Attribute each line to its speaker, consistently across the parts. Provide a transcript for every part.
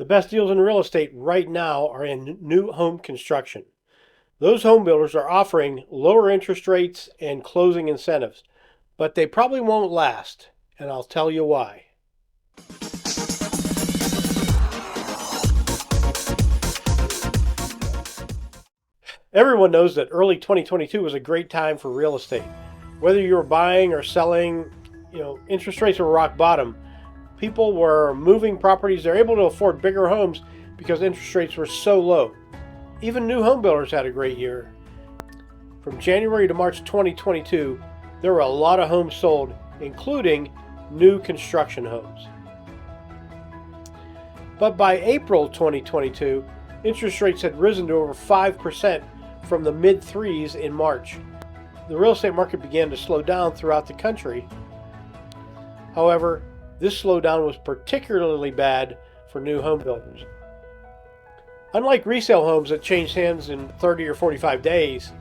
Speaker 1: The best deals in real estate right now are in new home construction. Those home builders are offering lower interest rates and closing incentives, but they probably won't last, and I'll tell you why. Everyone knows that early 2022 was a great time for real estate. Whether you were buying or selling, interest rates were rock bottom. People were moving properties. They're able to afford bigger homes because interest rates were so low. Even new home builders had a great year. From January to March 2022, there were a lot of homes sold, including new construction homes. But by April 2022, interest rates had risen to over 5% from the mid threes in March. The real estate market began to slow down throughout the country. However, this slowdown was particularly bad for new home builders. Unlike resale homes that changed hands in 30 or 45 days,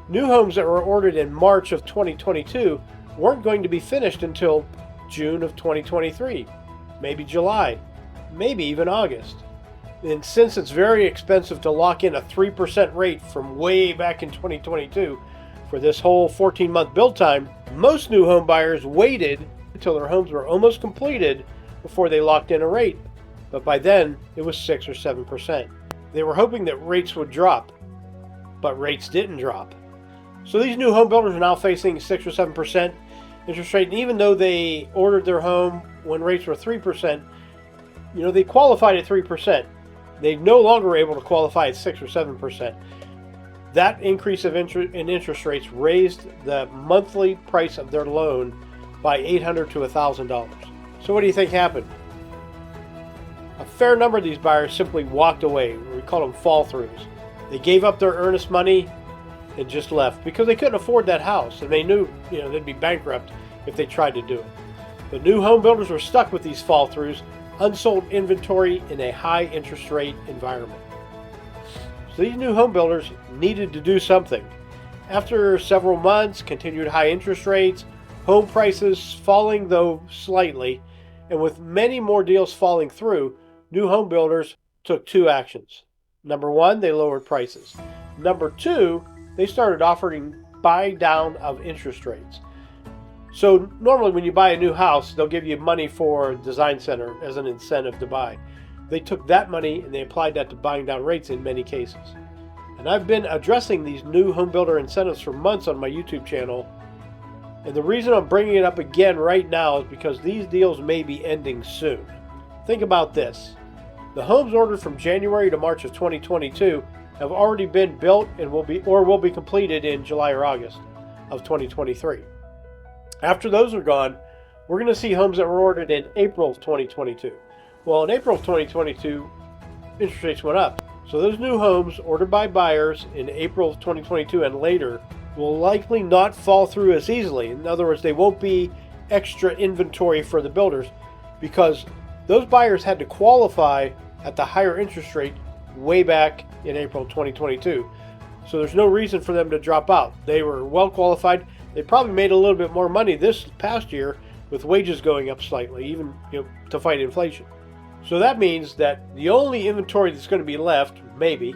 Speaker 1: new homes that were ordered in March of 2022 weren't going to be finished until June of 2023, maybe July, maybe even August. And since it's very expensive to lock in a 3% rate from way back in 2022 for this whole 14-month build time, most new home buyers waited until their homes were almost completed before they locked in a rate. But by then, it was 6 or 7%. They were hoping that rates would drop, but rates didn't drop. So these new home builders are now facing 6 or 7% interest rate, and even though they ordered their home when rates were 3%, they qualified at 3%. They no longer were able to qualify at 6 or 7%. That increase in interest rates raised the monthly price of their loan by $800 to $1,000. So what do you think happened? A fair number of these buyers simply walked away. We call them fall-throughs. They gave up their earnest money and just left because they couldn't afford that house, and they knew they'd be bankrupt if they tried to do it. The new home builders were stuck with these fall-throughs, unsold inventory in a high interest rate environment. So these new home builders needed to do something. After several months, continued high interest rates, home prices falling though slightly, and with many more deals falling through, new home builders took two actions. Number one, they lowered prices. Number two, they started offering buy down of interest rates. So normally when you buy a new house, they'll give you money for Design Center as an incentive to buy. They took that money and they applied that to buying down rates in many cases. And I've been addressing these new home builder incentives for months on my YouTube channel. And the reason I'm bringing it up again right now is because these deals may be ending soon. Think about this. The homes ordered from January to March of 2022 have already been built and will be completed in July or August of 2023. After those are gone, we're going to see homes that were ordered in April of 2022. Well, in April of 2022, interest rates went up. So those new homes ordered by buyers in April of 2022 and later will likely not fall through as easily. In other words, they won't be extra inventory for the builders because those buyers had to qualify at the higher interest rate way back in April of 2022. So there's no reason for them to drop out. They were well qualified. They probably made a little bit more money this past year with wages going up slightly, even to fight inflation. So that means that the only inventory that's going to be left, maybe,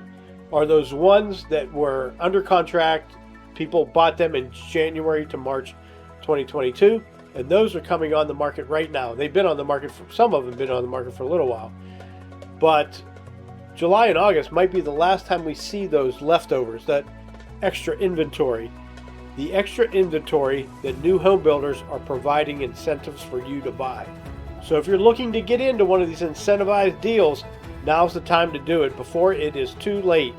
Speaker 1: are those ones that were under contract. People bought them in January to March 2022, and those are coming on the market right now. They've been on the market, some of them have been on the market for a little while. But July and August might be the last time we see those leftovers, that extra inventory. The extra inventory that new home builders are providing incentives for you to buy. So if you're looking to get into one of these incentivized deals, now's the time to do it before it is too late.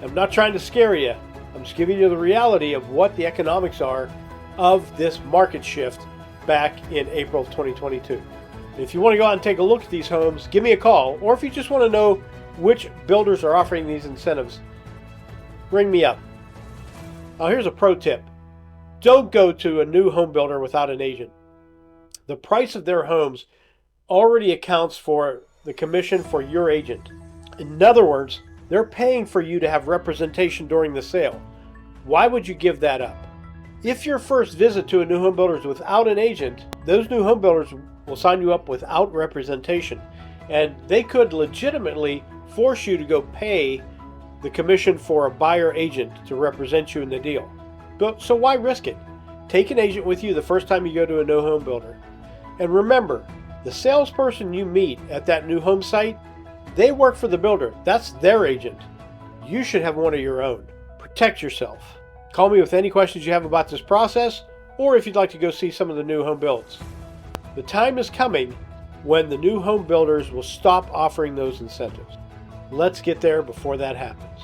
Speaker 1: I'm not trying to scare you. I'm just giving you the reality of what the economics are of this market shift back in April of 2022. If you want to go out and take a look at these homes, give me a call. Or if you just want to know which builders are offering these incentives, ring me up. Now here's a pro tip. Don't go to a new home builder without an agent. The price of their homes already accounts for the commission for your agent. In other words, they're paying for you to have representation during the sale. Why would you give that up? If your first visit to a new home builder is without an agent, those new home builders will sign you up without representation. And they could legitimately force you to go pay the commission for a buyer agent to represent you in the deal. So why risk it? Take an agent with you the first time you go to a new home builder. And remember, the salesperson you meet at that new home site, they work for the builder. That's their agent. You should have one of your own. Protect yourself. Call me with any questions you have about this process, or if you'd like to go see some of the new home builds. The time is coming when the new home builders will stop offering those incentives. Let's get there before that happens.